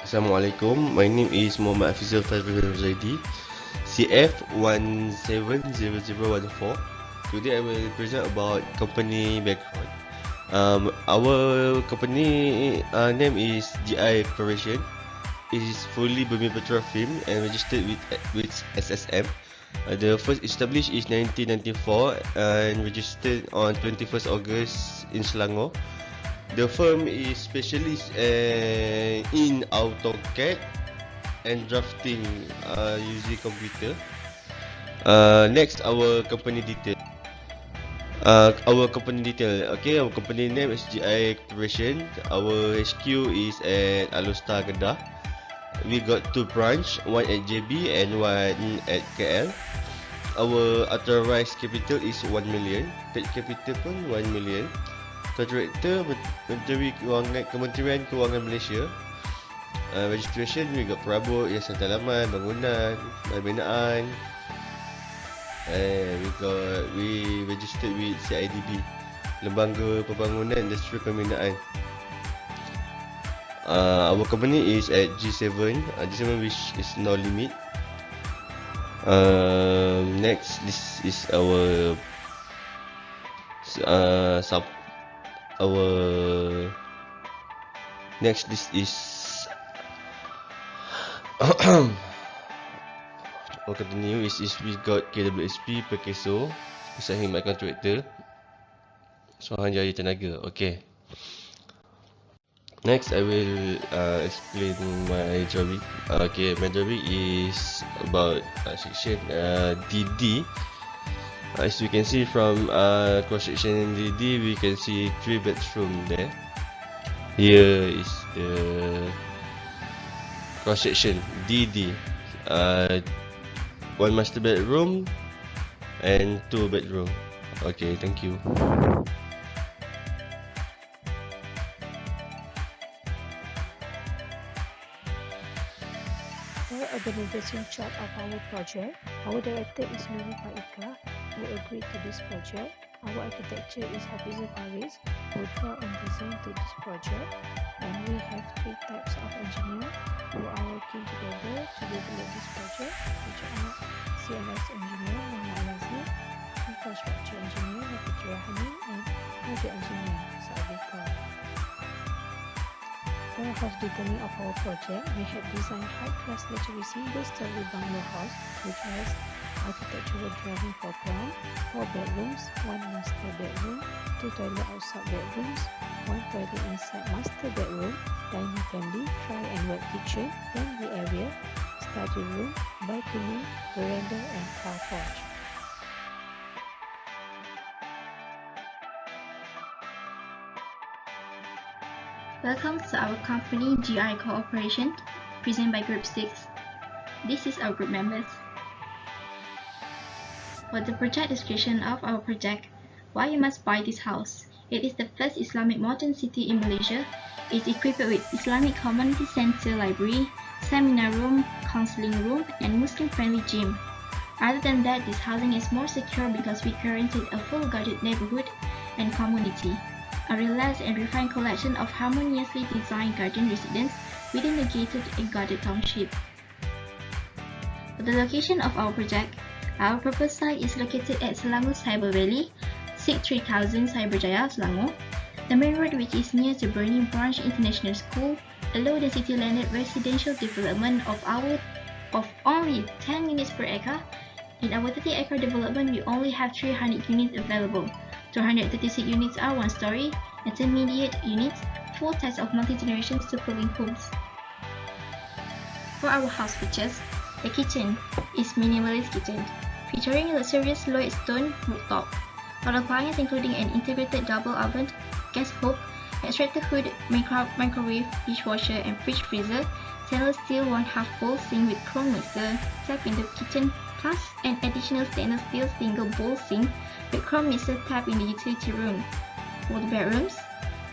Assalamualaikum, my name is Muhammad Afizul Fazrul Zaidi, CF170014. Today I will present about company background. Our company name is GI Corporation. It is fully Burmese Petrol Film and registered with SSM. The first established is 1994 and registered on 21st August in Selangor. The firm is specialist in Autocad and drafting using computer. Next, our company detail. Okay, our company name is GI Corporation. Our HQ is at Alustar, Kedah. We got 2 branch, one at JB and one at KL. Our authorized capital is 1 million. Paid capital pun 1 million. Contractor Kementerian Kewangan Malaysia. Registration we got perabot, hiasan tanaman, bangunan, binaan. We registered with CIDB, Lembaga Pembangunan Industri Pembinaan. Our company is at G7, which is no limit. Next, this is our next this is I'll continue. We got KWSP Perkeso, Usaha Khidmat Kontraktor, Suruhan Jaya Tenaga. Okay. Next, I will explain my drawing. Okay, my drawing is about section DD. As you can see from cross section DD, we can see 3 bedrooms there. Here is the cross section DD. 1 master bedroom and 2 bedroom. Okay, thank you. For organization chart of our project, our director is Nuri Faika, who agreed to this project. Our architecture is Hafizul Faris, who draw and design to this project. And we have 3 types of engineer who are working together to develop this project, which are CNS engineer Muhammad Nazir, infrastructure engineer Hafizul Rahani, and project engineer Saadi Khan. For house detailing of our project, we have designed high-class luxury single-story bungalow house, which has architectural drawing for plan, 4 bedrooms, 1 master bedroom, 2 toilet outside bedrooms, 1 toilet inside master bedroom, dining family, dry and wet kitchen, laundry area, study room, balcony, veranda, and car porch. Welcome to our company GI Cooperation, presented by Group 6. This is our group members. For the project description of our project, why you must buy this house. It is the first Islamic modern city in Malaysia. It is equipped with Islamic Community Center library, seminar room, counseling room, and Muslim-friendly gym. Other than that, this housing is more secure because we guaranteed a full guarded neighborhood and community. A relaxed and refined collection of harmoniously designed garden residence within the gated and guarded township. For the location of our project, our proposed site is located at Selangor Cyber Valley, 63000 Cyberjaya, Selangor. The main road, which is near to Burning Branch International School, a low-density landed residential development of only 10 units per acre. In our 30-acre development, we only have 300 units available. 236 units are 1-story, intermediate units, 4 types of multi-generation super-living homes. For our house features, the kitchen is minimalist kitchen, featuring a luxurious Lloyd stone rooftop. For the appliances, including an integrated double oven, gas hob, extractor hood, microwave, dishwasher, and fridge freezer, stainless steel 1/2 bowl sink with chrome mixer, tap in the kitchen, plus an additional stainless steel single bowl sink with chrome mixer tap in the utility room. For the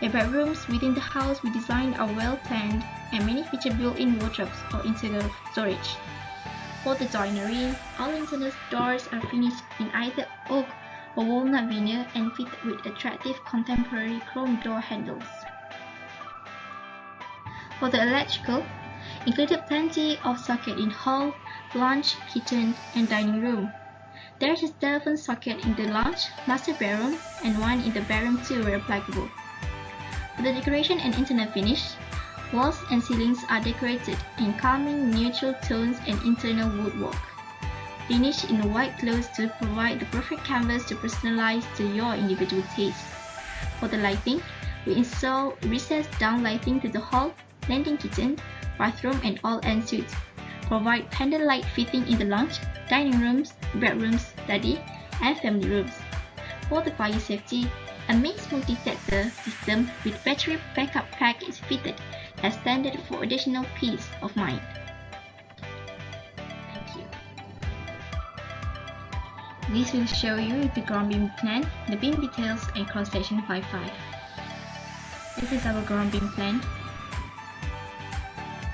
bedrooms within the house we designed are well planned and many feature built-in wardrobes or internal storage. For the joinery, all internal doors are finished in either oak or walnut veneer and fitted with attractive contemporary chrome door handles. For the electrical, included plenty of socket in hall, lounge, kitchen, and dining room. There is a telephone socket in the lounge, master bedroom, and one in the bedroom too were applicable. For the decoration and internal finish, walls and ceilings are decorated in calming neutral tones and internal woodwork, finished in white gloss to provide the perfect canvas to personalize to your individual taste. For the lighting, we install recessed down lighting to the hall, landing kitchen, bathroom, and all en suite. Provide pendant light fitting in the lounge, dining rooms, bedrooms, study, and family rooms. For the fire safety, a main smoke detector system with battery backup pack is fitted as standard for additional peace of mind. Thank you. This will show you the ground beam plan, the beam details, and cross-section 5.5. This is our ground beam plan,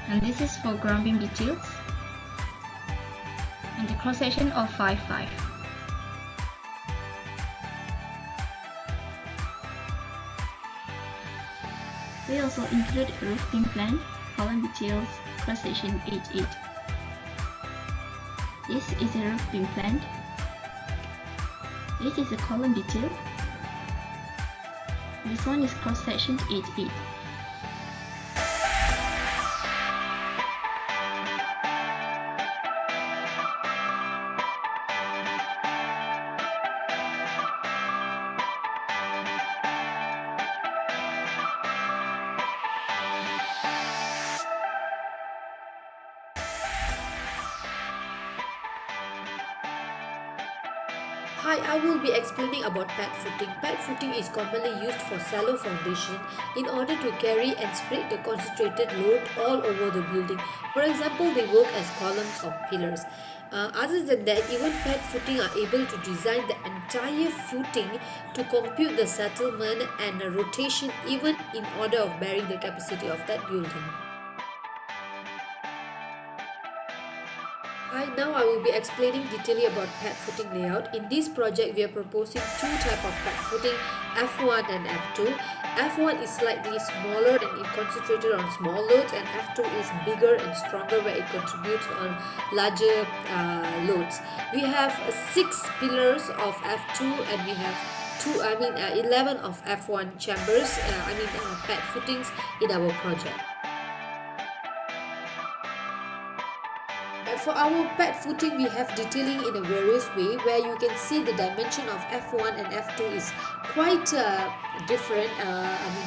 and this is for ground beam details and the cross-section of 5.5. We also include a roof beam plan, column details, cross-section 8.8. This is a roof beam plan. This is a column detail. This one is cross-section 8.8. Hi, I will be explaining about pad footing. Pad footing is commonly used for shallow foundation in order to carry and spread the concentrated load all over the building. For example, they work as columns or pillars. Other than that, even pad footing are able to design the entire footing to compute the settlement and the rotation even in order of bearing the capacity of that building. Hi, now I will be explaining detailing about pad footing layout. In this project, we are proposing two types of pad footing, F1 and F2. F1 is slightly smaller and it concentrated on small loads, and F2 is bigger and stronger where it contributes on larger loads. We have 6 pillars of F2 and we have 11 of F1 chambers, pad footings in our project. For our pad footing, we have detailing in a various way where you can see the dimension of F1 and F2 is quite different,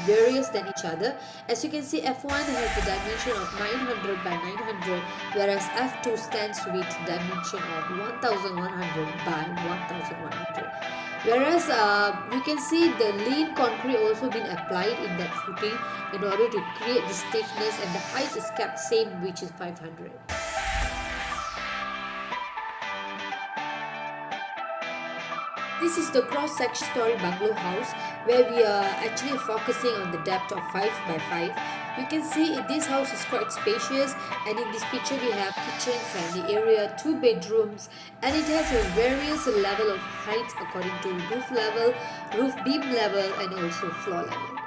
various than each other. As you can see, F1 has the dimension of 900 by 900, whereas F2 stands with dimension of 1100 by 1100. Whereas you can see the lean concrete also been applied in that footing in order to create the stiffness, and the height is kept same, which is 500. This is the cross-section story bungalow house where we are actually focusing on the depth of 5 by 5. You can see this house is quite spacious, and in this picture we have kitchen, family area, 2 bedrooms, and it has a various level of heights according to roof level, roof beam level, and also floor level.